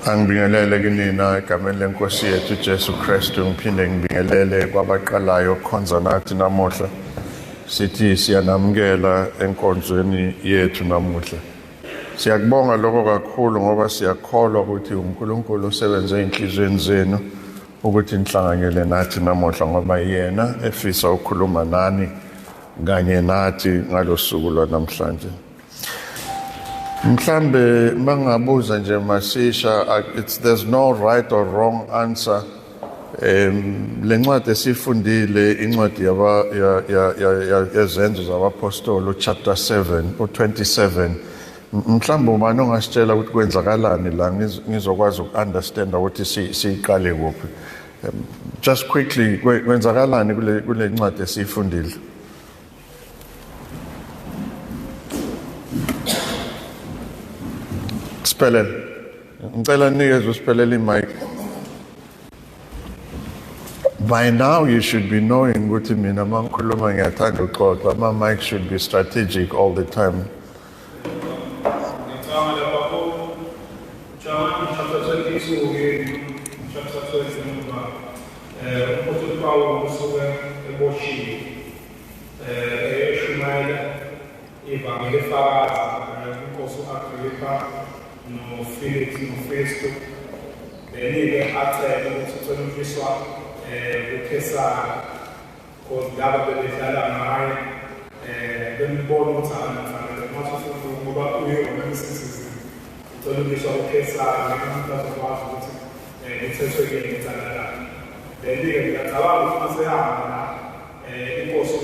Angibingelele kinina egameni lenkosi yethu Jesu Kristu ngiphinde ngibingelele kwabaqalayo khonza nathi namuhla sithi siyanamukela enkonzweni yethu namuhla. Siyakubonga lokho kakhulu ngoba siyakholwa ukuthi uNkulunkulu usebenze enhlizweni zenu ukuthi nihlanganyele nathi namuhla ngoba yena efisa ukukhuluma nani kanye nathi ngalosuku lwanamhlanje. Mhlambe mangabuza nje masisha there's no right or wrong answer. Lencwadi esifundile incwadi yezenzo zabapostoli chapter 7 u27 mhlambe ubani ongasitshela ukuthi kwenzakalani la ngizokwazi ukunderstand ukuthi siqale kuphi. Just quickly kwenzakalani kule ncwadi esifundile. Spelele. Ngicela nikezwe usipelele imic. By now you should be knowing ukuthi mina mangikhuluma ngiyathanda ukuxoxa. Ama mic should be strategic all the time. No Felix, no Festo, venire a te, non sono visto che sa con dava delle sala mai ben buono sana ma sono un po' più non si sono visto che sa non tanto qua nel senso che in sala venire che stavamo una sera posso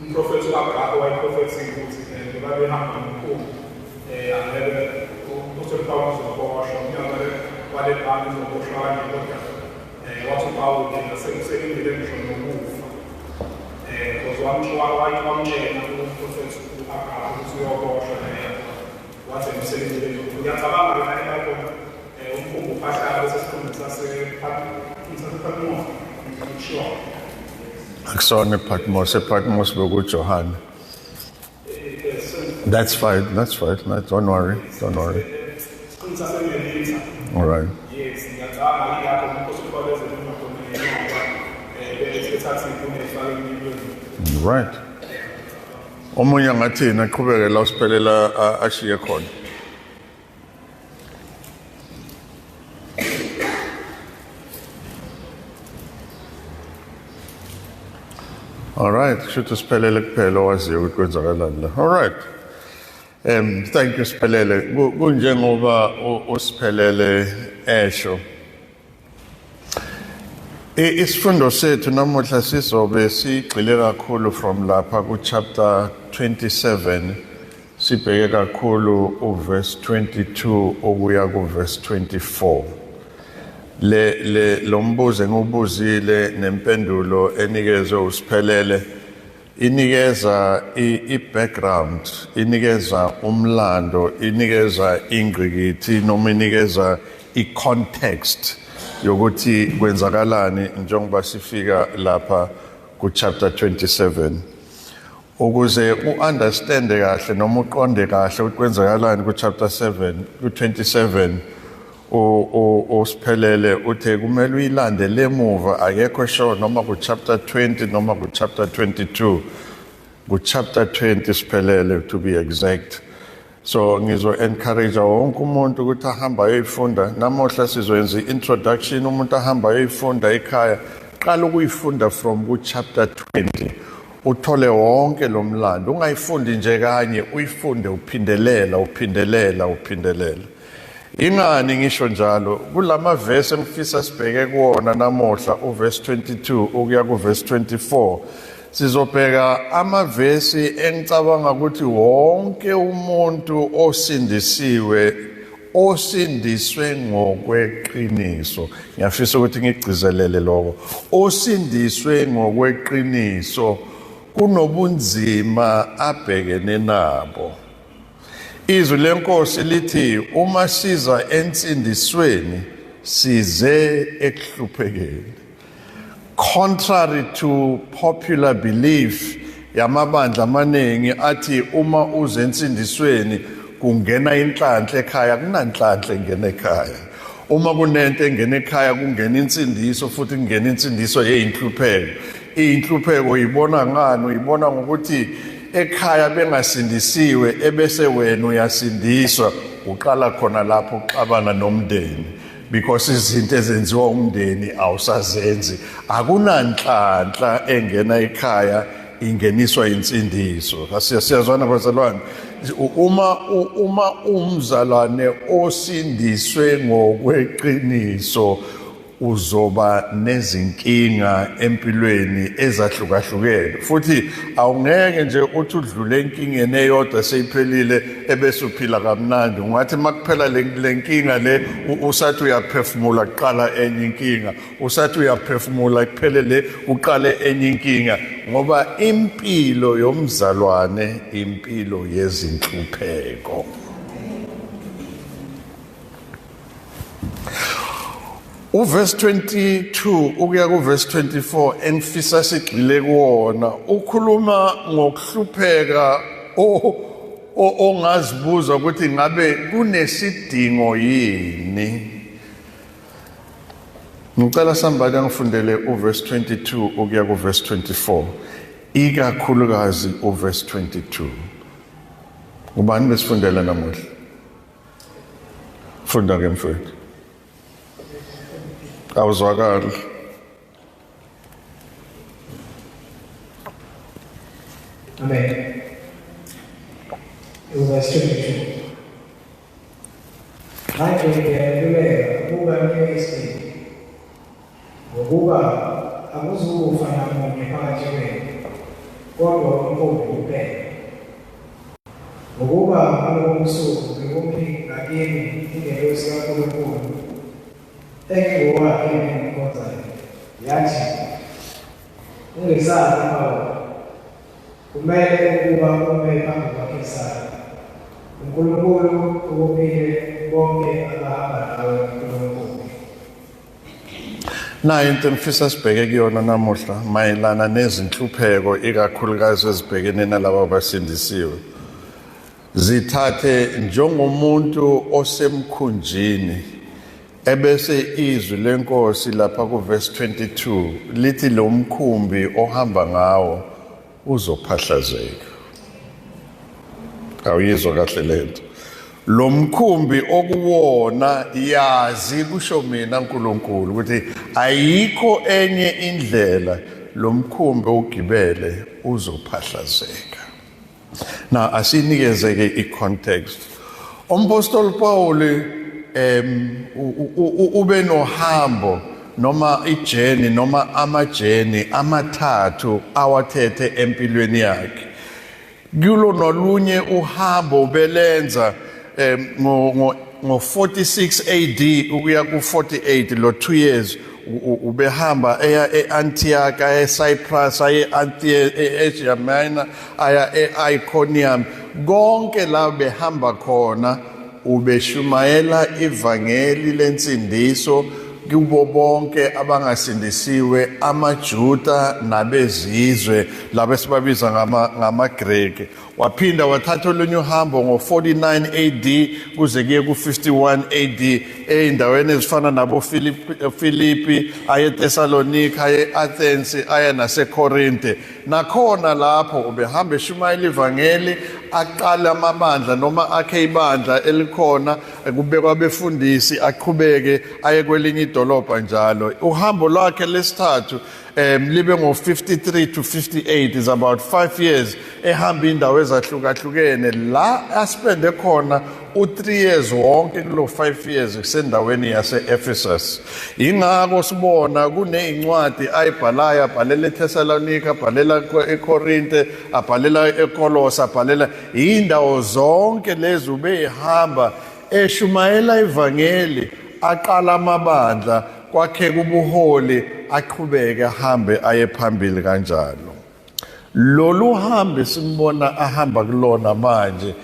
un professore a capo ai professori che va bene un po' Paulo Bosch, quale parte do Boschani, what Paulo did, the same redemption no move. Was one chain and professor to your Bosch, what's in the same redemption. We are talking about un po' passare a queste Patmos. Aksone Patmos Bogu Johan. That's fine. Don't worry. All right. Right. Omunye ngathina aqhubekela usiphelela ashiye khona. All right. Should usiphelele kuphela waziyo ukuthi kwenzakalani la. All right. Thank you Siphelele. Kunjengoba uSiphelele esho. Isifundo sethu namuhla sizobe sigxile kakhulu from lapha ku chapter 27 sibheke kakhulu uverse 22 ukuya ku verse 24. Lo mbuzo engubuzile nempendulo enikezwe uSiphelele inikeza i-background, inikeza umlando, inikeza ingqikithi noma inikeza i-context yokuthi kwenzakalani njengoba sifika lapha ku chapter 27 ukuze u-understand kahle noma uqonde kahle ukuthi kwenzakalani ku chapter 7 ku 27 Siphelele uthe kumele uyilande lemuva akekho sure noma ku chapter 20 noma ku chapter 22 ku chapter 20 Siphelele to be exact. So ngizo encourage wonke umuntu ukuthi ahamba ayifunda namuhla sizoyenza introduction umuntu ahamba ayifunda ekhaya qala ukuyifunda from ku chapter 20 uthole wonke lo mlando ungayifundi nje kanye uyifunde uphindelela. Ingani ngisho njalo kulama verse emfisa sibheke kuona namuhla uverse 22 ukuya ku verse 24 sizobheka ama verse engicabanga ukuthi wonke umuntu osindiswe ngokweqiniso ngiyafisa ukuthi ngigcizelele lokho osindiswe ngokweqiniso kunobunzima abhekene nabo. Izwi lenkosi lithi uma siza ensindisweni size ekuhluphekeni. Contrary to popular belief yamabandla amaningi athi uma uze ensindisweni kungena inhlanhla ekhaya kunanhlanhla engena ekhaya. Uma kunento engena ekhaya kungena insindiso futhi kungena insindiso yeinhlupheko. Inhlupheko uyibona ngani? Uyibona ngokuthi ekhaya bengasindisiwe ebese wena uyasindiswa, uqala khona lapho uxabana nomndeni because izinto ezenziwa umndeni awusazenzi. Akunanhlanhla engena ekhaya ingeniswa insindiso. Siyazwana bazalwane, uma umzalwane osindiswe ngokweqiniso uzoba nezinkinga empilweni ezahlukahlukene, futhi awungeke nje uthi udlule enkingeni eyodwa seyiphelile ebese uphila kamnandi. Ungathi makuphela le nkinga le usathi uyaphefumula kuqala enye inkinga, usathi uyaphefumula kuphele le uqale enye inkinga, ngoba impilo yomzalwane impilo yezinhlupheko. Uverse 22 ukuya kuverse 24 engifisa sigxile kuwona ukhuluma ngokuhlupheka ongazibuza ukuthi ngabe kunesidingo yini. Ngicela somebody angifundele uverse 22 ukuya kuverse 24, ikakhulukazi uverse 22. Ubani besifundela namuhla? Funda ke mfowethu. Awuzwakali. Amen. Verse 22. Manje ngiyaluleka ukuba niye isibili, ngokuba akuzukufa namunye phakathi kwenu, kodwa umkhumbi kuphela. Ngokuba kulo msuku bekuphi ngakini ingelosi kaNkulunkulu engowakhe engikhonzayo, yathi, ungesabi Pawulo, kumele ukuba ume phambi kwaKesari. uNkulunkulu ukupile bonke abahamba nawe kuNkulunkulu. Nayo into engifisa sibheke kuyona namuhla mayelana nezinhlupheko ikakhulukazi ezibhekene nalabo abasindisiwe. Zithathe njengomuntu osemkhunjini ebese izwi lenkosi lapha kuverse 22 lithi lo mkhumbi ohamba ngawo uzophahlazeka. Awuyizwa kahle lento. Lo mkhumbi okuwona yazi kusho mina uNkulunkulu ukuthi ayikho enye indlela lo mkhumbi ugibele uzophahlazeka. Now asinikezeke icontext. Umpostoli Paul ube nohambo noma ijeni noma amajeni amathathu awathethe empilweni yakhe. Kulo nolunye uhambo belenza ngo46 AD ukuya ku48 lo 2 years ubehamba eya eAntioch aya eCyprus aya eAsia Minor aya eIconium, konke la behamba khona ubeshumayela ivangeli lensindiso kubo bonke abangasindisiwe, amaJuda nabezizwe labo esibabiza ngamaGreki. Waphinda wathatha olunye uhambo ngo49 AD kuze kuye ku51 AD eindaweni ezifana nabo Filipi, aye Thessalonica, aye Athens, aye naseKorinte. Nakhona lapho ubehamba eshumayela ivangeli, aqala amabandla noma akhe ibandla elikhona, kubekwa abefundisi, aqhubeke aye kwelinye idolobha njalo. Uhambo lwakhe lesithathu libe ngo53 to 58 is about 5 years ehamba indawo ezahlukahlukene la aspende khona u3 years wonke kulo 5 years kusendaweni yase-Ephesus. Ingakho sibona kunezincwadi ayibhalayo, abhalela eThessalonika, abhalela eKorinte, abhalela eKolose, abhalela indawo zonke lezi ubehamba eshumayela ivangeli, aqala amabandla, kwakhe kubuholi, aqhubeke ahambe aye phambili kanjalo. Lolu hambe simbona ahamba kulona manje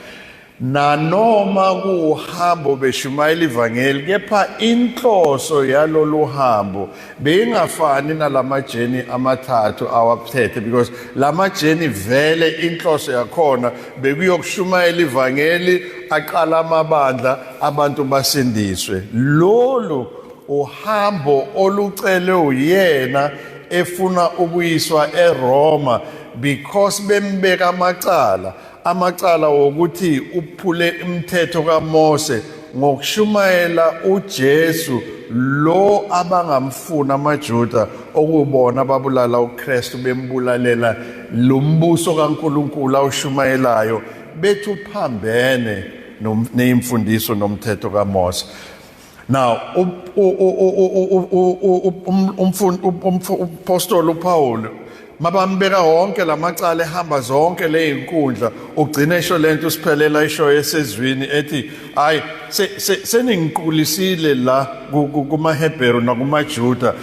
nanoma kuhambo beshumayela ivangeli, kepha inhloso yalolu hambo beyingafani nalamajeni amathathu awaphethe, because lamajeni vele inhloso yakhona bekuyokushumayela ivangeli, aqala amabandla, abantu basindiswe. Lolu uhambo olucele uyena efuna ukuyiswa eRoma because bembeka amacala wokuthi uphule imithetho kaMose ngokushumayela uJesu lo abangamfuna amaJuda okubona ababulala uKristu bembulalela lo mbuso kaNkulunkulu awushumayelayo bethi uphambene neimfundiso nomthetho kaMose. Now umpostoli uPaul mabambeka wonke lamacala ehamba zonke lezinkundla ugcina isho lento usiphelela isho esezwini ethi hayi seningiqulisile la kumaHebheru nakumaJuda,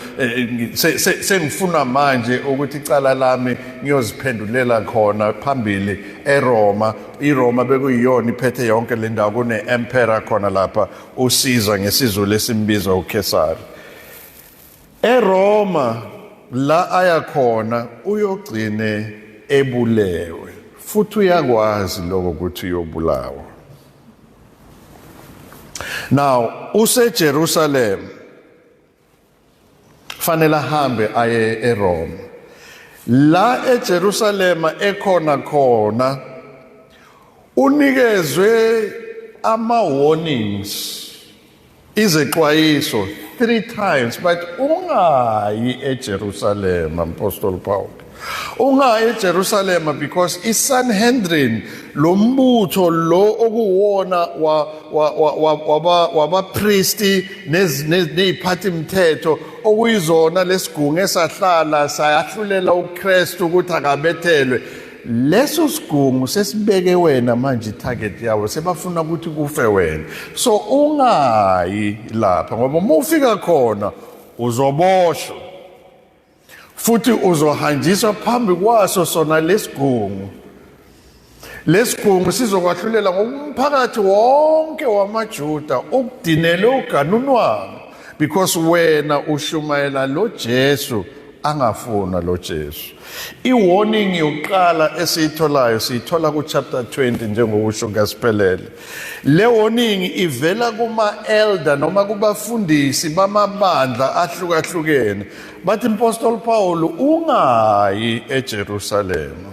sengifuna manje ukuthi icala lami ngiyoziphendulela khona phambili eRoma. iRoma bekuyiyona iphethe yonke le ndawo, kune emperor khona lapha uSiza ngesizulu esimbiza uKesari. eRoma la aya khona uyogcine ebulewe, futhi uyakwazi lokho ukuthi uyobulawa. Now useJerusalem fanele ahambe aye eRoma. La eJerusalema khona unikezwe ama-warnings, izexwayiso 3 times, but ungayi eJerusalem, Apostle Paul. Ungayi eJerusalem because iSanhedrin, lo mbutho lo okuwona wabapristi neziphathi mthetho okuyizona lesigungu esahlala sayahlulela uKristu ukuthi akabethelwe, leso sigungu sesibeke wena manje itarget yawo, sebafuna ukuthi kufe wena. So ungayi lapha ngoba uma ufika khona uzoboshwa futhi uzohanjiswa phambi kwaso sona lesigungu. Lesigungu sizokwahlulela ngomphakathi wonke wamaJuda ukudinele uganunwano because wena ushumayela lo Jesu angafuna lo Jesu. I-warning yokuqala esiyitholayo siyithola ku-chapter 20 njengokusho ngasiphelele. Le warning ivela kuma-elder noma kubafundisi bamabandla ahlukahlukene. Bathi Apostle Paul ungayi eJerusalema.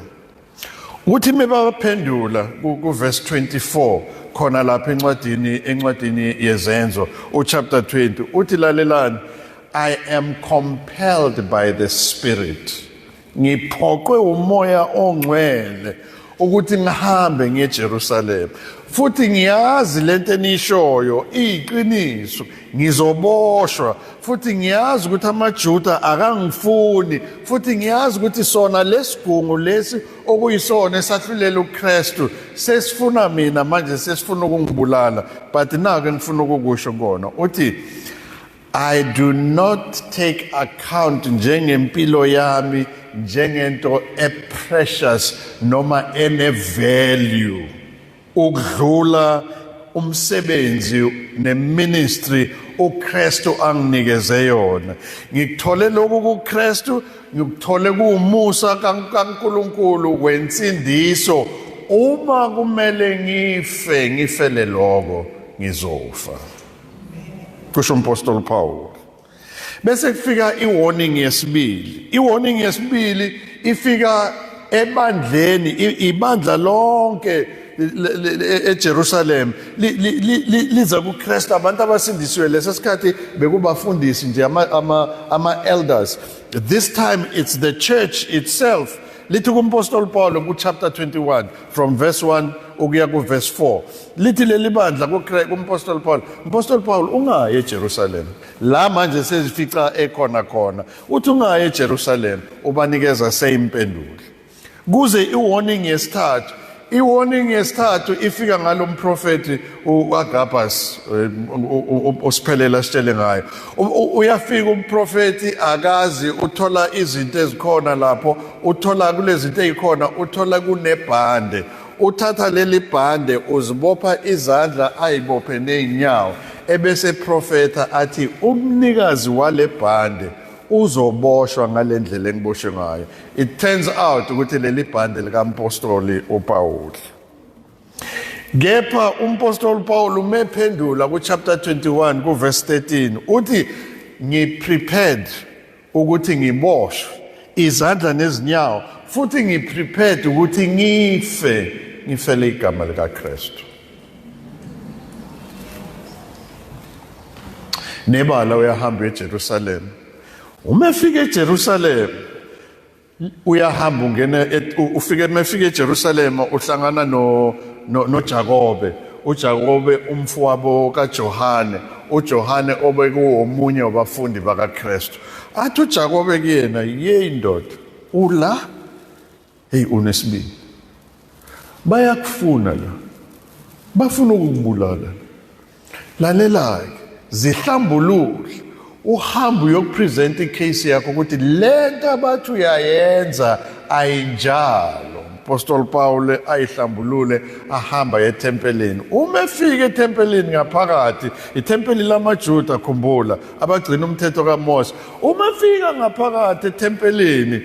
Uthi mebaphendula ku-verse 24 khona lapha encwadini yezenzo chapter 20 uthi lalelani, I am compelled by the Spirit. Ngiphoqwe umoya ongcwele ukuthi ngihambe ngeJerusalem. Futhi ngiyazi lento enishoyo iqiniso, ngizoboshwa. Futhi ngiyazi ukuthi amaJuda akangifuni. Futhi ngiyazi ukuthi sona lesigungu lesi okuyisona esahlulela uKristu sesifuna mina manje, sesifuna ukungibulala. But nake ngifuna ukukusho kona uthi, I do not take account njengempilo yami njengento precious noma ene-value ukudlula umsebenzi neministry uKristu anginikeze yona. Ngikuthole lokhu kuKristu, ngikuthole kuumusa kaNkulunkulu wensindiso. Uma kumele ngifele lokho ngizofa. Kusho umpostoli Paul. Bese kufika i-warning yesibili. I-warning yesibili ifika ebandleni, ibandla lonke eJerusalem liza kuKristu. Abantu abasindisiwe lesa sikhathi bekubafundisi nje ama-elders. This time it's the church itself. Lithi kumpostoli Paul ku-chapter 21 from verse 1 ukuya ku-verse 4. Lithi leli bandla kumpostoli Paul, umpostoli Paul ungayi eJerusalem. La manje sezifica khona. Uthi ungayi eJerusalem, ubanikeza seyimpendulo. Kuze i-warning yesithathu. I-warning yesithathu ifika ngalo mprofeti uAgabus osiphelela sitshele ngayo. Uyafika umprofeti akazi, uthola izinto ezikhona lapho, uthola kulezi zinto ezikhona, uthola kunebhande. uthatha leli bhande uzibopha izandla ayibophe neinyawo ebese profeta athi umnikazi wale bhande uzoboshwa ngalendlela engiboshwe ngayo. It turns out ukuthi leli bhande likampostoli uPaul. Kepha umpostoli Paul umephendula ku chapter 21 ku verse 13 uthi ngiprepared ukuthi ngiboshwe izandla nezinyawo futhi ngiprepared ukuthi ngifele igama likaKristu. Nebala uyahamba eJerusalem. Uma efika eJerusalem uyahamba ungena mefika eJerusalem uhlangana no Jakobe. uJakobe umfowabo kaJohane, uJohane obekuwomunye wabafundi bakaKristu. Athi uJakobe kuyena, "Yeyi ndoda, ula hey unesibili. Bayakufuna la. Bafuna ukubulala. Lalela-ke, zihlambulule. Uhambe uyokupresent icase yakho ukuthi lento abathi uyayenza ayinjalo." Apostle Paul ayihlambulule ahamba etempelini. Uma efika etempelini ngaphakathi, itempeli lamaJuda khumbula, abagcina umthetho kaMose. Uma efika ngaphakathi etempelini,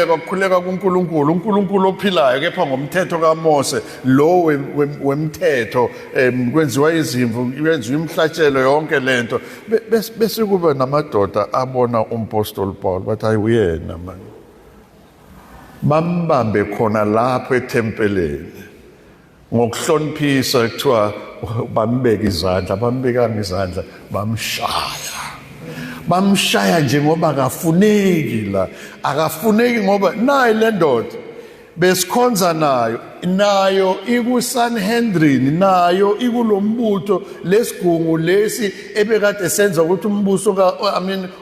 kukhuleka kuNkulunkulu, uNkulunkulu ophilayo kepha ngomthetho kaMose, lo wemthetho, kwenziwa izimvu, kwenziwa imhlatshelo yonke lento. Bese kuba namadoda abona umpostoli Paul, bathi hayi uyena manje. Bambambe khona lapho etempeleni ngokuhloniphisa kuthiwa bambeka izandla, bambekanga izandla, bamshaya nje ngoba akafuneki la, akafuneki ngoba nayi le ndoda besikhonza nayo ikuSanhedrin, nayo ikulombutho lesigungu lesi ebekade senza ukuthi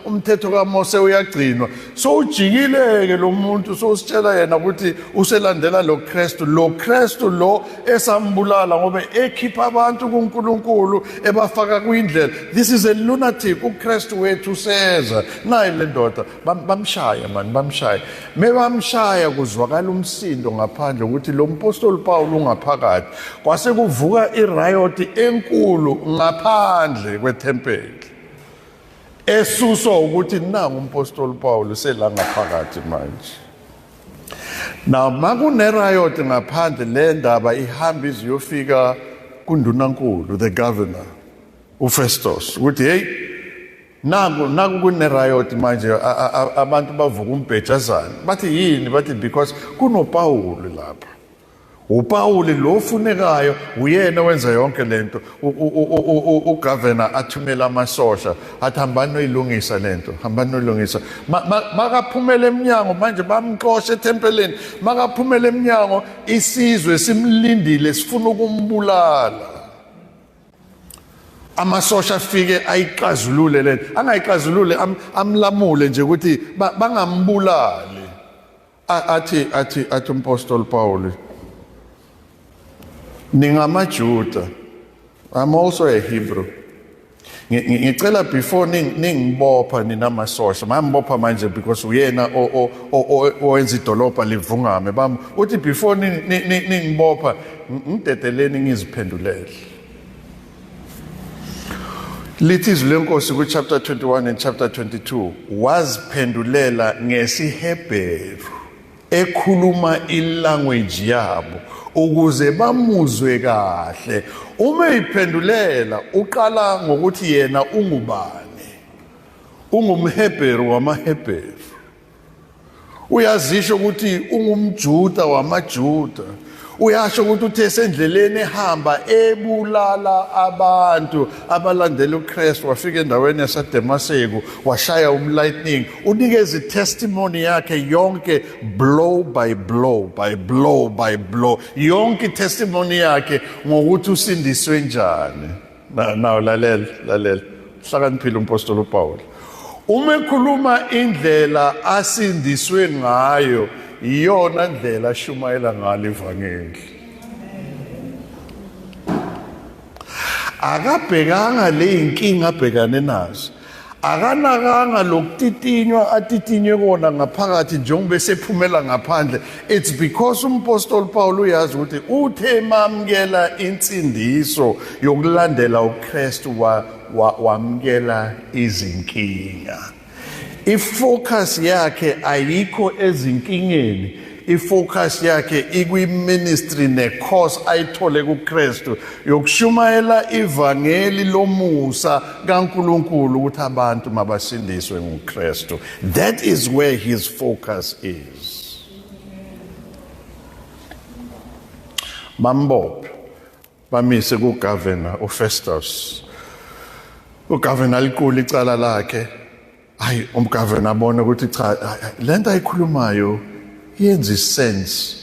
umthetho kaMose uyagcinwa. So ujikileke lo muntu, so usitshela yena ukuthi uselandela lo Kristu lo esambulala ngoba ekhipha abantu kuNkulunkulu ebafaka kwindlela. This is a lunatic. uKristu wethu seza nayi le ndoda bamshaya man, bamshaya. Mebamshaya kuzwakala umsindo ngaphandle ukuthi lo mpostoli Paul ungaphakathi. Kwase kuvuka iriot enkulu ngaphandle kwethempeli, esuswa ukuthi nangu umpostoli Paul sela ngaphakathi manje. Now makune riot ngaphandle, le ndaba ihamba iziyofika kundunankulu, the governor uFestus, ukuthi hey naku kune riot manje, abantu bavuka umbhejazana. Bathi yini? Bathi because kunoPaul lapha. uPaul lo ofunekayo uyena wenza yonke lento. uGovernor athumela amasosha athi hambani noyilungisa lento, hambani noyilungisa. Makaphumela eminyango manje bamxosha etempeleni. Makaphumela eminyango isizwe simlindile sifuna ukumbulala. Amasosha afike ayixazulule lento, angayixazulule amlamule nje ukuthi bangambulali. Athi umpostoli Paul, ningamaJuda, I'm also a Hebrew. Ngicela before ningibopha ninamasosha, mambopha manje because uyena owenza idolobha livungame. Uthi before ningibopha ngidedeleni ngiziphendulele. Lithi izwi lenkosi ku chapter 21 and chapter 22 waziphendulela ngesiHebheru ekhuluma ilanguage yabo ukuze bamuzwe kahle. Uma iphendulela uqala ngokuthi yena ungubani, ungumHebheru wamaHebheru, uyazisho ukuthi ungumJuda wamaJuda, uyasho ukuthi uthe sendleleni ehamba ebulala abantu abalandela uKristu, wafika endaweni yaseDamaseko washaya umlightning, unikeza itestimony yakhe yonke, blow by blow by blow by blow, yonke testimony yakhe ngokuthi usindiswe njani. Now lalela hlakaniphile umpostoli uPaul. Uma ekhuluma indlela asindiswe ngayo, iyona ndlela ashumayela ngalo ivangeli. Akabhekanga le inkinga abhekane nazo, akanakanga lokutitinywa atitinywe kona ngaphakathi njengoba sephumela ngaphandle. It's because umpostoli Paul uyazi ukuthi uthe mamkela insindiso yokulandela uKristu wamkela izinkinga. Ifocus yakhe ayikho ezinkingeni, ifocus yakhe ikwi-ministry ne-course ayithole kuKristu yokushumayela ivangeli lomusa kaNkulunkulu ukuthi abantu mabasindiswe nguKristu. That is where his focus is. Bambophe bamise kugovernor uFestus. Ugovernor likhulu icala lakhe. Hayi umgovernor abona ukuthi cha lento ayikhulumayo yenza sense.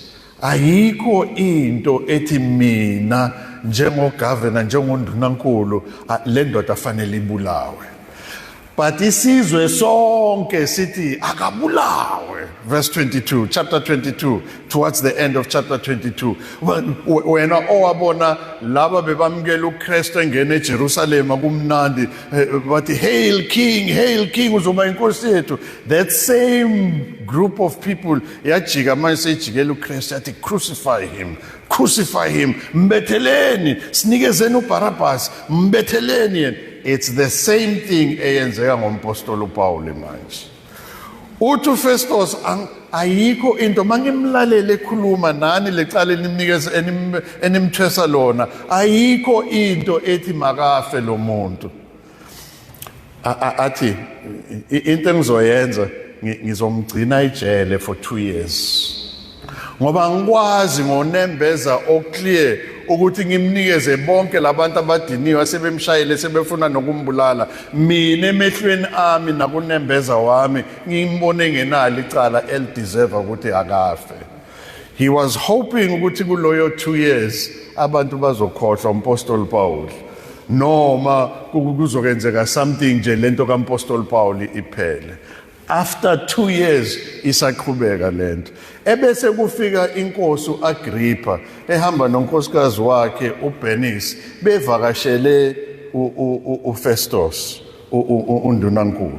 Ayikho into ethi mina njengogovernor njengondunankulu le ndoda afanele ibulawe. But isizwe sonke sithi akabulawe. Verse 22, chapter 22, towards the end of chapter 22. Wena owabona laba bebamkela uKristu engene eJerusalem kumnandi bathi hail king uzoba inkosi yethu. That same group of people yajika manje sejikela uKristu yathi crucify him mbetheleni sinikezeni uBarabas mbetheleni yena. It's the same thing eyenzeka ngompostoli uPaul manje. Uthi Festus ayikho into mangimlalele ekhuluma nani lecala elimnikeza enimthwesa lona, ayikho into ethi makafe lo muntu. Athi into engizoyenza ngizomgcina ejele for 2 years. Ngoba ngikwazi ngonembeza oclear ukuthi ngimnikeze bonke labantu abadiniwe asebemshayile sebefuna nokumbulala, mina emehlweni ami nakunembeza wami ngimbone ngenalo icala elideserve ukuthi akafe. He was hoping ukuthi kuloyo 2 years abantu bazokhohlwa umpostoli Paul noma kuzokwenzeka something nje lento kampostoli Paul iphele. After 2 years isaqhubeka lento. Ebese kufika inkosi uAgrippa ehamba nonkosikazi wakhe uBernice bevakashele uFestus undunankulu.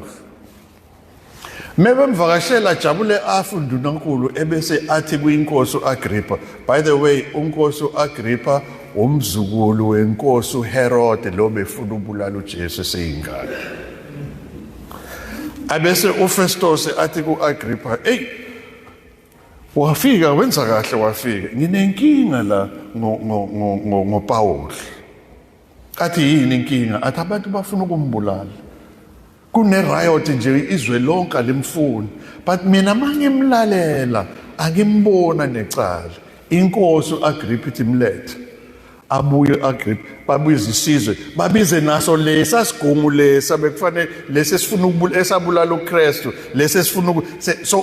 Mebemvakashela jabule afu undunankulu ebese athi kuyinkosi uAgrippa, by the way unkosi uAgrippa umzukulu wenkosi uHerode lo befuna ubulala uJesu seyingane. Abese uFestus athi kuAgrippa, "Hey, wafika wenza kahle wafika. Nginenkinga la ngoPaul." Athi yini inkinga? Athi abantu bafuna ukumbulala. Kune riot nje izwe lonke limfuna. But mina mangimlalela angimbona necala. Inkosi uAgrippa ithi mlethe. Abuye uAgrippa babiza isizwe babize naso lesa sigungu lesa bekufanele lesi sifuna ukubulala esabulala uKristu lesi sifuna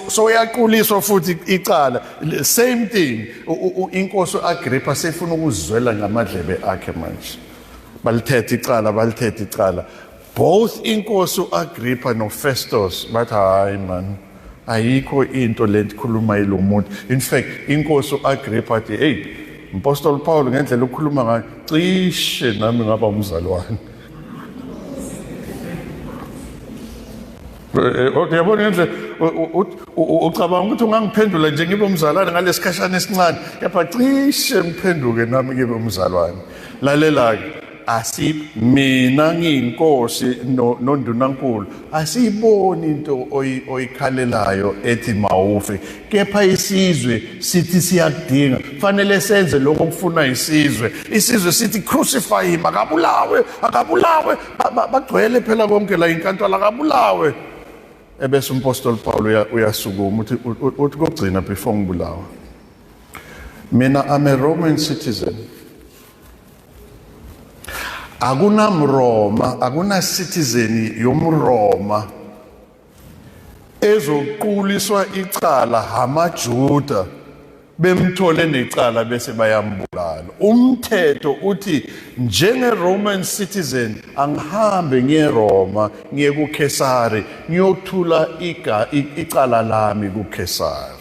so yaquliswa futhi icala same thing. Inkosi uAgrippa sefuna ukuzwela ngamadlebe akhe manje balithethe icala. Both inkosi uAgrippa noFestus bathi hayi man ayikho into lentikhuluma yilo muntu. In fact inkosi uAgrippa athi hey Apostle Paul ngendlela ukukhuluma ngayo cishe nami ngaba umzalwane. Uyabona ngendlela ucabanga ukuthi ungangiphendula nje ngibe umzalwane ngalesikhashana esincane kepha cishe ngiphenduke nami ngibe umzalwane. Lalela ke mina ngiyinkosi nondunankulu asiyiboni into oyikhalelayo ethi mawufe, kepha isizwe sithi siyakudinga fanele senze lokho kufuna isizwe sithi crucify him akabulawe bagcwele phela konke la inkantolo akabulawe. Ebese umpostoli Paul uyasukuma uthi kokugcina before ngibulawa mina I'm a Roman citizen. Akunamroma, akuna citizen yomRoma ezoquliswa icala amaJuda bemthole necala bese bayambulala. Umthetho uthi njenge-Roman citizen angihambe ngiyeRoma ngiye kuKesari ngiyothula icala lami kuKesari.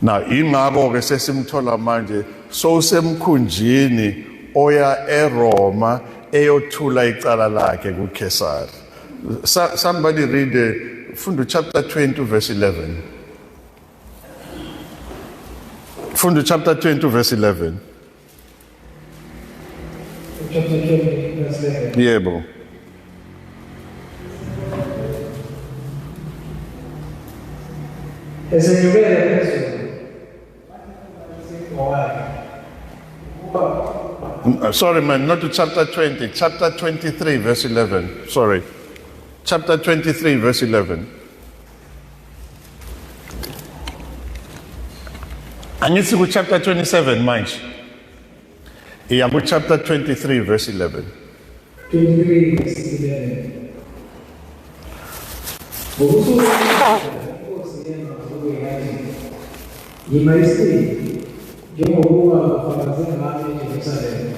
Na ingakho ke sesimthola manje so semkhunjini oya eRoma eyothula icala lakhe kuKesari. Somebody read Fundo chapter 20 verse 11. Fundo chapter 20 verse 11. Chapter 20, verse 11. Yebo. Esenyukele phezulu. Sorry man, not to chapter 20, chapter 23 verse 11. Sorry. Chapter 23 verse 11. Angithi ku chapter 27 manje. Yeah, ku chapter 23 verse 11. 23 verse 11. Ngokusuku inkosi yenza kuwe yathi, yima isibindi, njengokuba ufakaze ngami eJerusalema,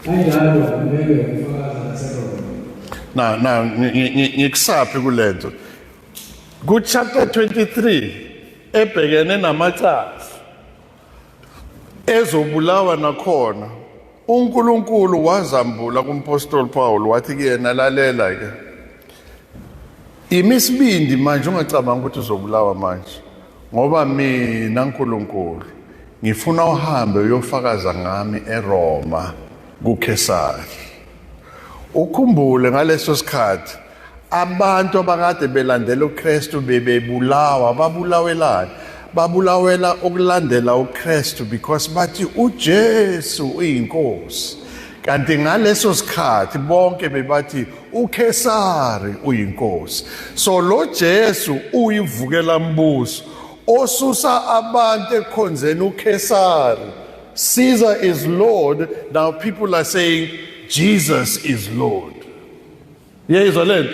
kanjalo kumele ufakaze naseRoma. Now, ngikusaphi kulento. Ku chapter 23 ebhekene namacala ezobulawa nakhona, uNkulunkulu wazambula kumpostoli Paul wathi kuyena lalela ke. Imisibindi manje ungacabanga ukuthi uzobulawa manje. Ngoba mina uNkulunkulu ngifuna uhambe uyofakaza ngami eRoma kuKesari. Ukhumbule ngaleso sikhathi abantu abakade belandela uKristu bebebulawa, babulawelana. Babulawela ukulandela uKristu because bathi uJesu uyinkosi. Kanti ngaleso sikhathi bonke bebathi uKesari uyinkosi. So lo Jesu uyivukela mbuso osusa abantu ekhonzeni uKesari. Caesar is Lord. Now people are saying Jesus is Lord. Yezwa lento.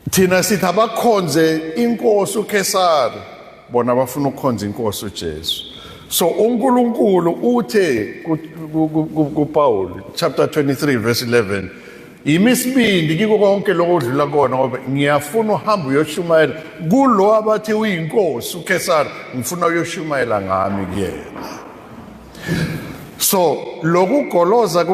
Thina sithi abakhonze inkosi uKesari, bona bafuna ukukhonza inkosi uJesu. So uNkulunkulu uthe kuPaul chapter 23 verse 11, imisibindi kiko konke lokudlula kona ngoba ngiyafuna uhamba uyoshumayela kulo abathi uyinkosi uKesari, ngifuna uyoshumayela ngami kuyena. So lokugoloza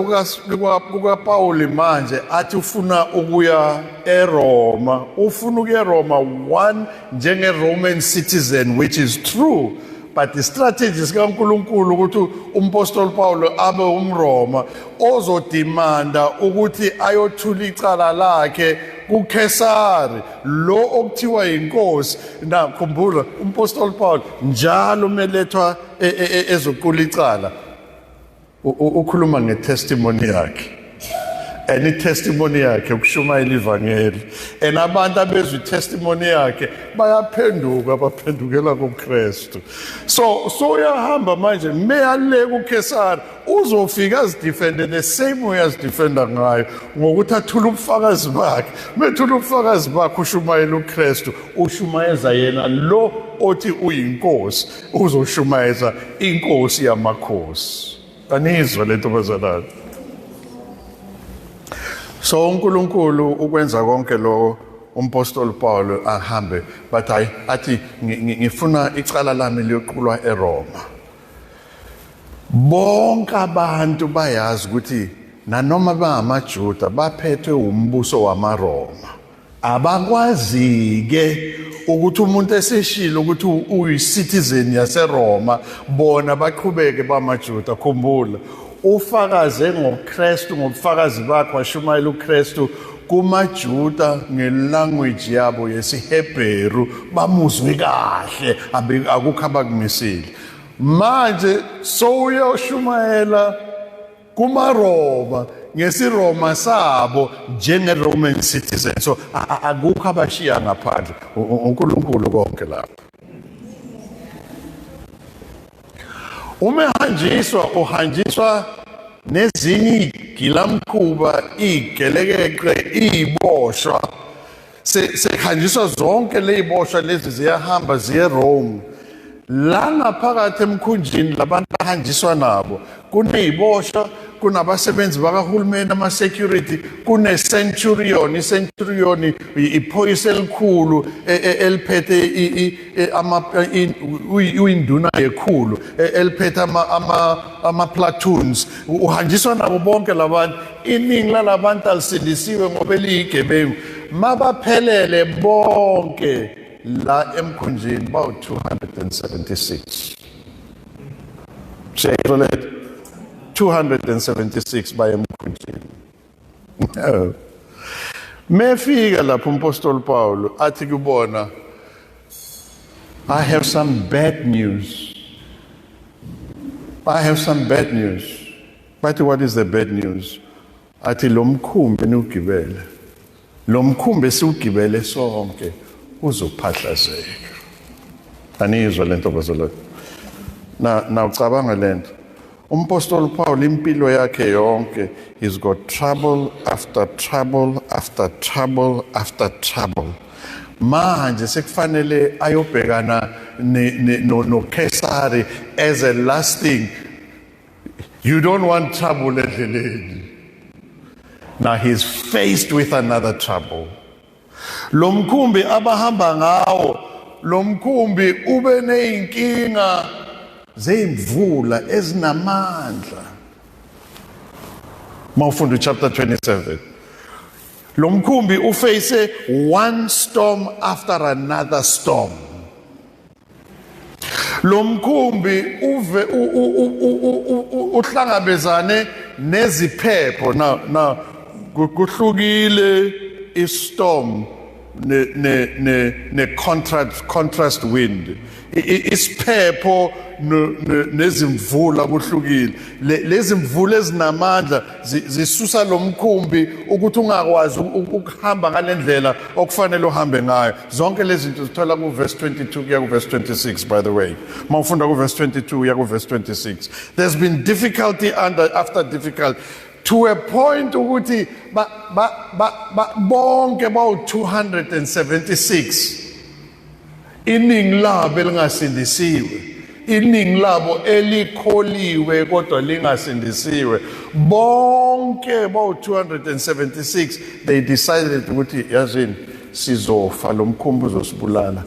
kukaPaul manje athi ufuna ukuya eRoma, ufuna ukuya eRoma one njenge Roman citizen, which is true, but the strategy sikaNkulunkulu ukuthi umpostoli Paul abe umRoma ozodimanda ukuthi ayothula icala lakhe kuKesari lo okuthiwa inkosi. Na khumbula umpostoli Paul njalo melethwa ezoqula icala ukhuluma ngetestimony yakhe. Any testimony yakhe ukushumayela ivangeli. And abantu abezwe testimony yakhe bayaphenduka, baphendukela kuKristu. So uyahamba manje meyale kuKesari uzofika azidefende the same way as defender ngayo ngokuthi athula ubufakazi bakhe. Methula ubufakazi bakhe ushumayela uKristu, ushumayeza yena lo othi uyinkosi, uzoshumayeza inkosi yamakhosi. Anizwa lento bazalwane. So uNkulunkulu ukwenza konke lo umpostoli Paul ahambe, but athi ngifuna icala lami liyoqulwa eRoma. Bonke abantu bayazi ukuthi nanoma bangamaJuda baphethwe umbuso wamaRoma. Abakwazi ke ukuthi umuntu eseshilo ukuthi uyicitizen yaseRoma bona baqhubeke bamaJuda. Khumbula ufakaze ngoKristu, ngobufakazi bakhe washumayela uKristu kumaJuda ngelanguage yabo yesiHebheru, bamuzwe kahle, akukho abakumisile. Manje so uyoshumayela kumaRoma ngesiRoma sabo njenge Roman citizen. So akukho abashiya ngaphandle, uNkulunkulu konke lapho. Uhanjiswa nezinye igilamkhuba, igelekeqe, iboshwa. Sehanjiswa zonke leziboshwa lezi ziyahamba ziye Rome. La ngaphakathi emkhunjini labantu ahanjiswa nabo kuneziboshwa, kunabasebenzi bakahulumeni ama-security, kune-centurion. I-centurion iphoyisa elikhulu eliphethe induna yekhulu eliphethe ama-platoons. Uhanjiswa nabo bonke labantu iningi lalabantu alisindisiwe ngoba eliyigebengu mabaphelele bonke la emkhunjini bawu 276. Shayizwa lethu 276 baya emkhunjini. Mefika lapho umpostoli Paul athi kubona, I have some bad news. I have some bad news. But what is the bad news? Athi lo mkhumbi niugibele. Lo mkhumbi siugibele sonke uzophahlazeka. Anizwa lento bazalwane. Na ucabanga lento. Umpostoli Paul impilo yakhe yonke, he's got trouble after trouble after trouble after trouble. Manje sekufanele ayobhekana no Kesari as a last thing. You don't want trouble endleleni. Now he's faced with another trouble. Lo mkhumbi abahamba ngawo, lo mkhumbi ube neyinkinga zemvula ezinamandla. Mawufunda chapter 27. Lo mkhumbi uface one storm after another storm. Lo mkhumbi uhlangabezane neziphepho na kuhlukile istorm ne contrast wind. Isiphepho nezimvula kuhlukile. Lezi mvula ezinamandla zisusa lo mkhumbi ukuthi ungakwazi ukuhamba ngalendlela okufanele uhambe ngayo. Zonke lezi zinto zithola ku verse 22 kuya ku verse 26 by the way. Mawufunda ku verse 22 kuya ku verse 26. There's been difficulty after difficulty to a point ukuthi bonke bawu 276. Iningi labo elingasindisiwe, iningi labo elikholiwe kodwa lingasindisiwe, bonke bawu 276, they decided ukuthi yazini sizofa lo mkhumbi uzosibulala,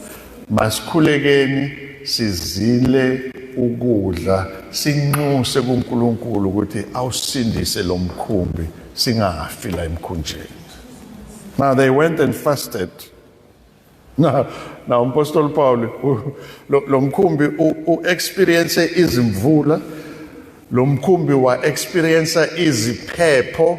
masikhulekeni sizile ukudla sinxuse kuNkulunkulu ukuthi awusindise lo mkhumbi singafi la emkhunjini. Now they went and fasted. Now umpostoli Paul lo mkhumbi experience izimvula, lo mkhumbi wa experience iziphepho,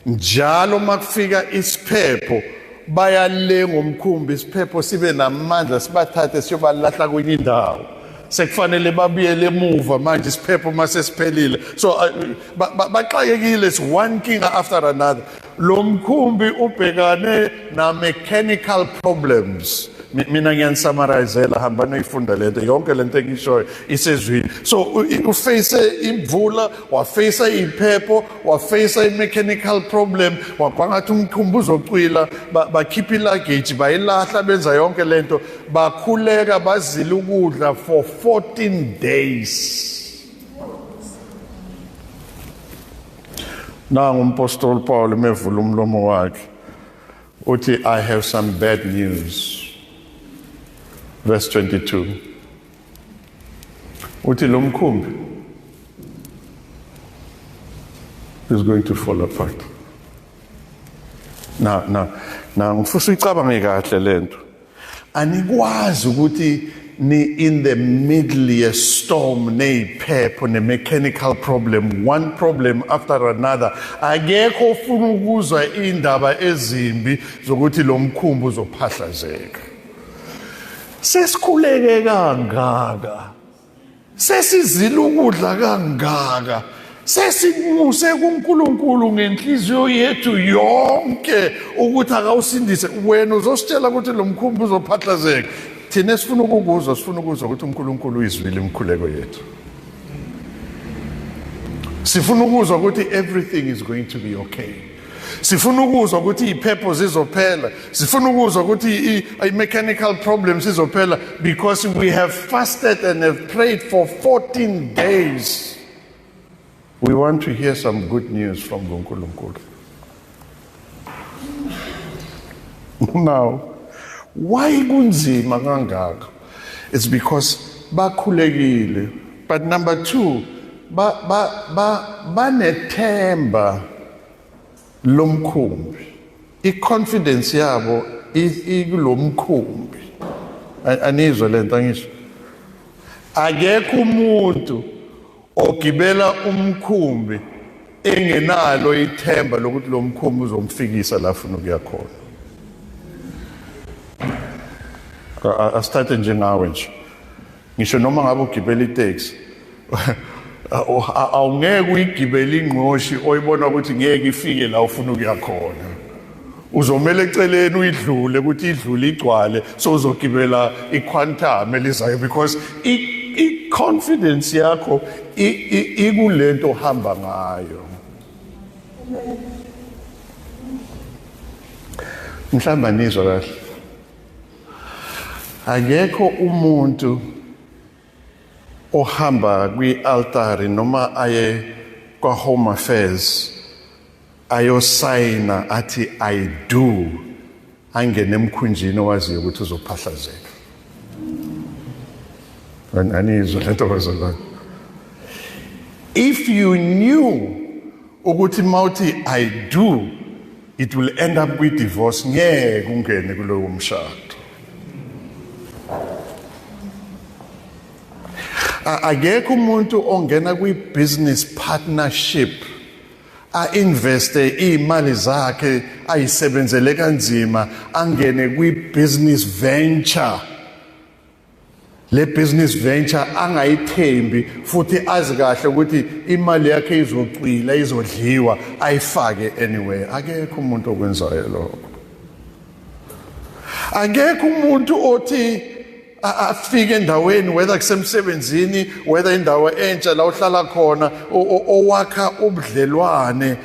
njalo makufika isiphepho bayale ngomkhumbi isiphepho sibe namandla sibathathe siyobalahla kwenye indawo. Sekufanele babuyele emuva manje isiphepho mase siphelile. So baxakekile, it's one king after another. Lo mkhumbi ubhekane na mechanical problems. Mina ngiyanisummarizeela, hamba noyifunda lento yonke lento engishoyo isezwini. So uface imvula, waface iphepho, waface mechanical problem, wakwangathi umkhumbi uzocwila, bakhipha luggage bayilahla benza yonke lento, bakhuleka bazila ukudla for 14 days. Nangu umpostoli Paul mevula umlomo wakhe uthi, I have some bad news. Verse 22. Uthi lo mkhumbi is going to fall apart. Now ngifisa uyicabange kahle lento. Anikwazi ukuthi ni in the middle ye storm neyiphepho ne mechanical problem, one problem after another. Akekho ufuna ukuzwa indaba ezimbi zokuthi lo mkhumbi uzophahlazeka. Sesikhuleke kangaka, sesizila ukudla kangaka, sesimuse kuNkulunkulu ngenhliziyo yethu yonke ukuthi akawusindise, wena uzositshela ukuthi lo mkhumbi uzophahlazeka. Thina sifuna ukukuzwa ukuthi uNkulunkulu uyizwile imikhuleko yethu. Sifuna ukuzwa ukuthi everything is going to be okay. Sifuna ukuzwa ukuthi iphepho zizophela, sifuna ukuzwa ukuthi mechanical problems zizophela, because we have fasted and have prayed for 14 days. We want to hear some good news from uNkulunkulu. Now, why kunzima kangaka? It's because bakhulekile. But number two, banethemba lomkhumbi. I-confidence yabo ikulomkhumbi. Anizwa lento ngisho? Akekho umuntu ogibela umkhumbi engenalo ithemba lokuthi lo mkhumbi uzomfikisa la afuna ukuya khona. Asithathe njengawe nje. Ngisho noma ngabe ugibela itaxi awungeke uyigibele ingqoshi oyibona ukuthi ngeke ifike la ufuna ukuya khona. Uzomela eceleni uyidlule ukuthi idlule igcwale so uzogibela iquantum elizayo because i-confidence yakho ikulento ohamba ngayo. Mhlawumbe nizwa kahle. Akekho umuntu ohamba kwi-altari noma aye kwa-Home Affairs ayosayina athi I do angene emkhunjini owaziyo ukuthi uzophahlazeka. Anizwa lento bazalwane. If you knew ukuthi mawuthi I do it will end up with divorce, ngeke ungene kulowo mshado. Akekho umuntu ongena kwi-business partnership a-investe iy'mali zakhe ayisebenzele kanzima angene kwi-business venture. Le business venture angayithembi futhi azi kahle ukuthi imali yakhe izocwila izodliwa ayifake anyway. Akekho umuntu okwenzayo lokho. Akekho umuntu othi afike endaweni whether kusemsebenzini whether indawo entsha la uhlala khona owakha ubudlelwane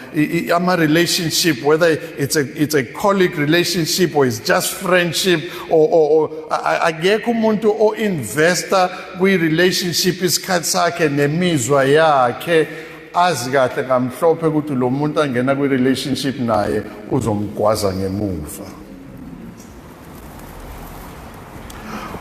ama-relationship whether it's a colleague relationship or it's just friendship or akekho umuntu o-investa kwi-relationship isikhathi sakhe nemizwa yakhe azi kahle ngamhlophe ukuthi lo muntu angena kwi-relationship naye uzomgwaza ngemuva.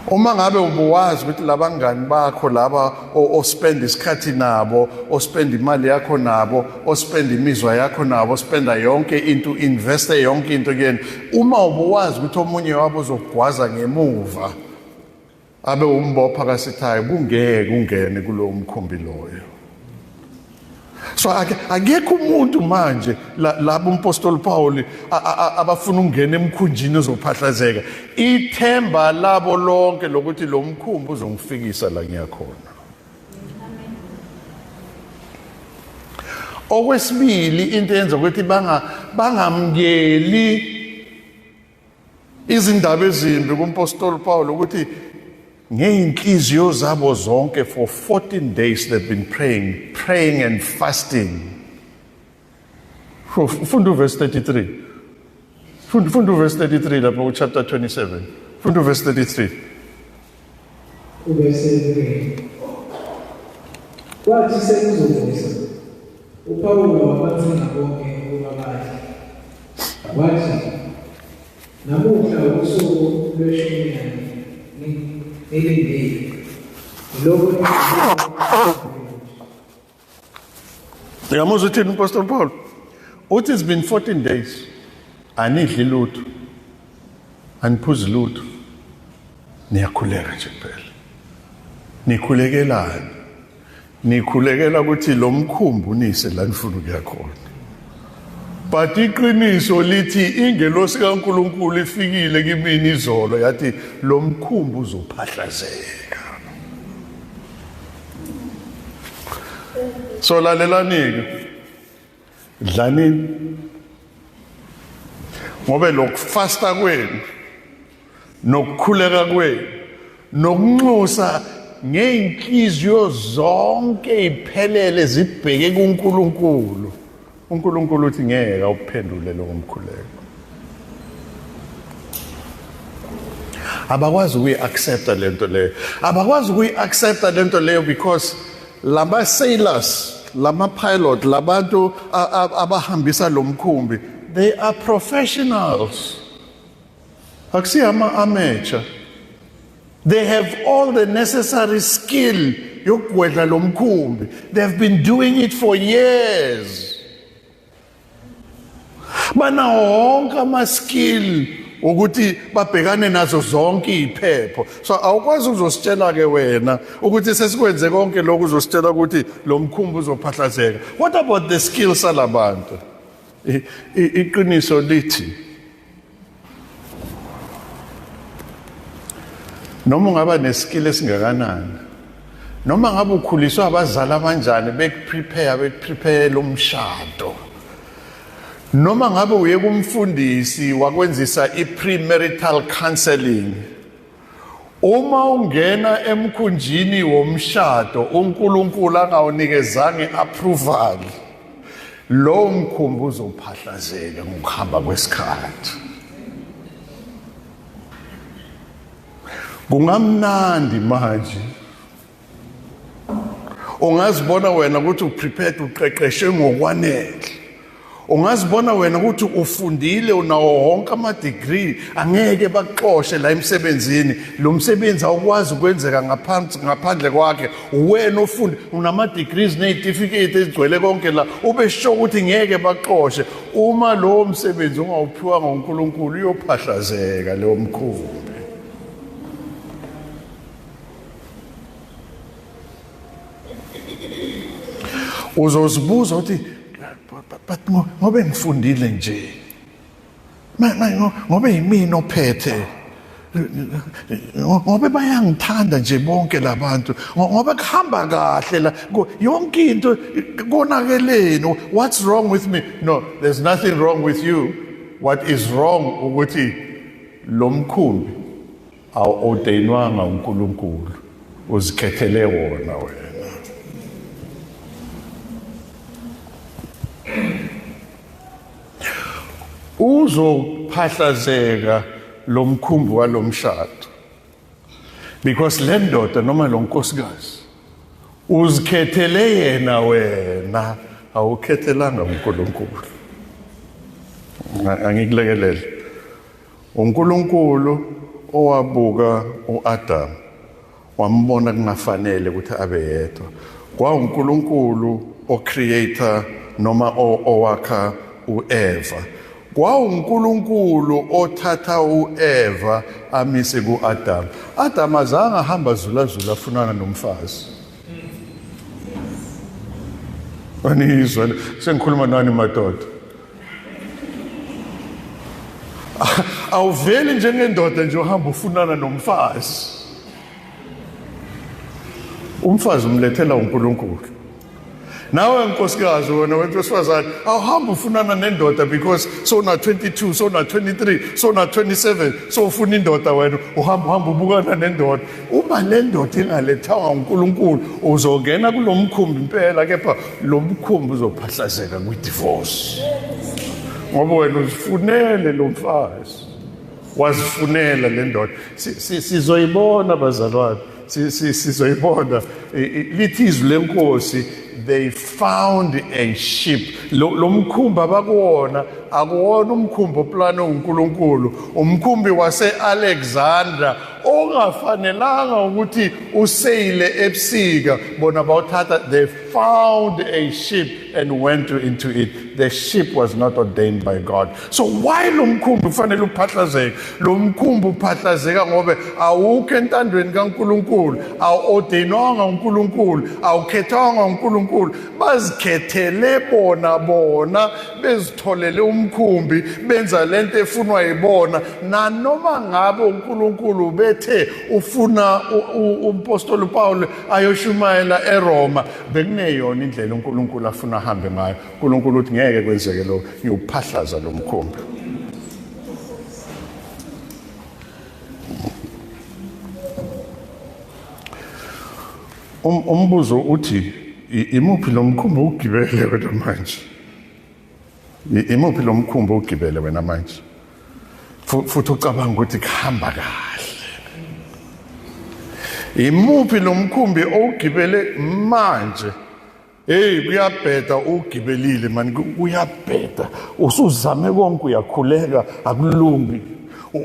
Uma ngabe ubuwazi ukuthi labangani bakho laba ospend isikhathi nabo, ospend imali yakho nabo, ospend imizwa yakho nabo, ospenda yonke into, investe yonke into kuyena. Uma ubuwazi ukuthi omunye wabo uzogwaza ngemuva, abe umbopha kasithayo, kungeke ungene kulowo mkhumbi loyo. So akekho umuntu manje labo umpostoli Paul abafuna ungena emkhunjini uzophahlazeka. Ithemba labo lonke lokuthi lo mkhumbi uzongifikisa la ngiyakhona. Okwesibili into yenza ukuthi bangamkeli izindaba ezimbi kumpostoli Paul ukuthi ngeyinhliziyo zabo zonke for 14 days they've been praying and fasting. Funda verse 33. Funda verse 33 lapho chapter 27. Funda verse 33. Verse 33. Kwathi sekuzovusa uPawulo wabathenga bonke ubabali. Wathi namuhla usuku lweshumi Yamuzwa uthini uPastor Paul? Uthi it's been 14 days. Anidli lutho. Aniphuzi lutho. Niyakhuleka nje kuphela. Nikhulekelani? Nikhulekela ukuthi lo mkhumbi unise la nifuna ukuya khona. But iqiniso lithi ingelosi kaNkulunkulu ifikile kimi izolo yathi lo mkhumbi uzophahlazeka. So lalelani dlanini ngobe lokufasta kwenu nokukhuleka kwenu nokunxusa ngeinhliziyo zonke iphelele zibheke kuNkulunkulu. uNkulunkulu uthi ngeke awuphendule lo mkhuleko. Abakwazi ukuyi-accepta lento leyo. Abakwazi ukuyi-accepta lento leyo because laba sailors, lama pilot, labantu abahambisa lo mkhumbi, they are professionals. Akusiyo ama-amateur. They have all the necessary skill yokugwedla lo mkhumbi. They have been doing it for years. banawo wonke ama-skill ukuthi babhekane nazo zonke iy'phepho. So awukwazi uzositshela ke wena ukuthi sesikwenze konke lokhu uzositshela ukuthi lo mkhumbi uzophahlazeka. What about the skills salabantu? Iqiniso lithi noma ungaba neskill esingakanani, noma ngabe ukhuliswa abazali abanjani bekuprepare lo mshado, noma ngabe uye kumfundisi wakwenzisa i-premarital counseling, uma ungena emkhunjini womshado uNkulunkulu angawunikezanga i-approval, lo mkhumbi uzophahlazeka ngokuhamba kwesikhathi. Kungamnandi manje ungazibona wena ukuthi uprepared, uqeqeshwe ngokwanele. Ungazibona wena ukuthi ufundile, unawo wonke ama-degree, angeke bakuxoshe la emsebenzini. Lo msebenzi awukwazi ukwenzeka ngaphandle kwakhe. Wena ofundi unama-degrees ney'tifiketi ezigcwele konke la, ube sure ukuthi ngeke bakuxoshe. Uma lowo msebenzi ungawuphiwanga uNkulunkulu uyophahlazeka leyo mkhumbi. Uzozibuza ukuthi but ngobe ngifundile nje, ngobe yimina ophethe, ngobe bayangithanda nje bonke labantu, ngobe kuhamba kahle la, yonke into konakeleni. What's wrong with me? No, there's nothing wrong with you. What is wrong ukuthi lo mkhumbi awuordainwanga uNkulunkulu, uzikhethele wona wena. Uzophahlazeka lo mkhumbi walo mshado because le ndoda noma lo nkosikazi uzikhethele yena wena, awukhethelanga uNkulunkulu. Angikulekelele. uNkulunkulu owabuka uAdam wambona kungafanele ukuthi abe yedwa. KwaUNkulunkulu ocreator noma owakha uEva. KwaUNkulunkulu othatha uEva amise kuAdam. Adam azange ahamba zula afunana nomfazi. Anizwa sengikhuluma nani madoda? Awuveli njengendoda nje uhamba ufunana nomfazi. Umfazi umlethela uNkulunkulu. Nawe nkosikazi wena wesifazane awuhamba ufunana nendoda because so na 22, so na 23, so na 27, so ufuna indoda wena uhamba ubukana nendoda. Uma le ndoda ingalethanga uNkulunkulu uzongena kulomkhumbi impela, kepha lo mkhumbi uzophahlazeka kwi-divorce. Ngoba wena uzifunele lo mfazi, wazifunela le ndoda. Sizoyibona bazalwane, sizoyibona lithi izwi lenkosi. They found a ship. Lo mkhumbi abakuwona akuwona umkhumbi oplane uNkulunkulu, umkhumbi wase-Alexandra ongafanelanga ukuthi useyile ebusika. Bona bawuthatha, they found a ship and went into it. The ship was not ordained by God. So why lo mkhumbi kufanele uphahlazeke? Lo mkhumbi uphahlazeka ngoba awukho entandweni kaNkulunkulu, awuordainwanga uNkulunkulu, awukhethwanga uNkulunkulu. Bazikhethele bona bezitholele umkhumbi, benza lento efunwa yibona. Nanoma ngabe uNkulunkulu bethe ufuna umpostoli Paul ayoshumayela eRoma, bekuneyona indlela uNkulunkulu afuna ahambe ngayo. uNkulunkulu uthi ngeke kwenzeke lo, ngiyuphahlaza lo mkhumbi. Umbuzo uthi imuphi lo mkhumbi ugibele wena manje? Imuphi lo mkhumbi ugibele wena manje? Futhi ucabanga ukuthi kuhamba kahle. Imuphi lo mkhumbi owugibele manje? Hey, kuyabheda ugibelile mani, kuyabheda. Usuzame konke uyakhuleka akulungi.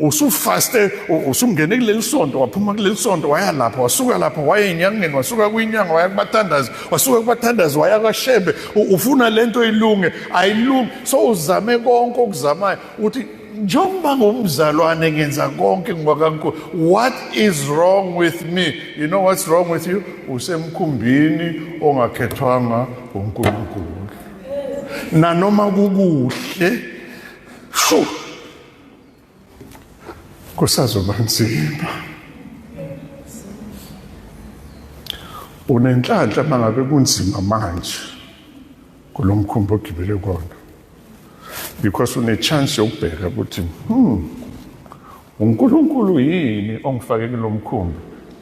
usufaste usungene kuleli sonto waphuma kuleli sonto waya lapha wasuka lapha waya enyangeni wasuka kwinyanga waya kubathandazi wasuka kubathandazi waya kwaShebe ufuna lento ilunge ayilungi so uzame konke okuzamayo uthi njengoba ngumzalwane ngenza konke ngibakaNkulunkulu what is wrong with me you know what's wrong with you usemkhumbini ongakhethwanga uNkulunkulu nanoma kukuhle sho kusazoba nzima unenhlanhla mangabe kunzima manje kulomkhumbi ogibele kona because une chance yokubheka ukuthi uNkulunkulu yini ongifake kulomkhumbi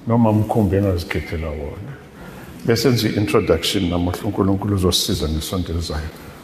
noma umkhumbi engazikhethela wona bese nje introduction namuhla uNkulunkulu uzosiza ngesonto elizayo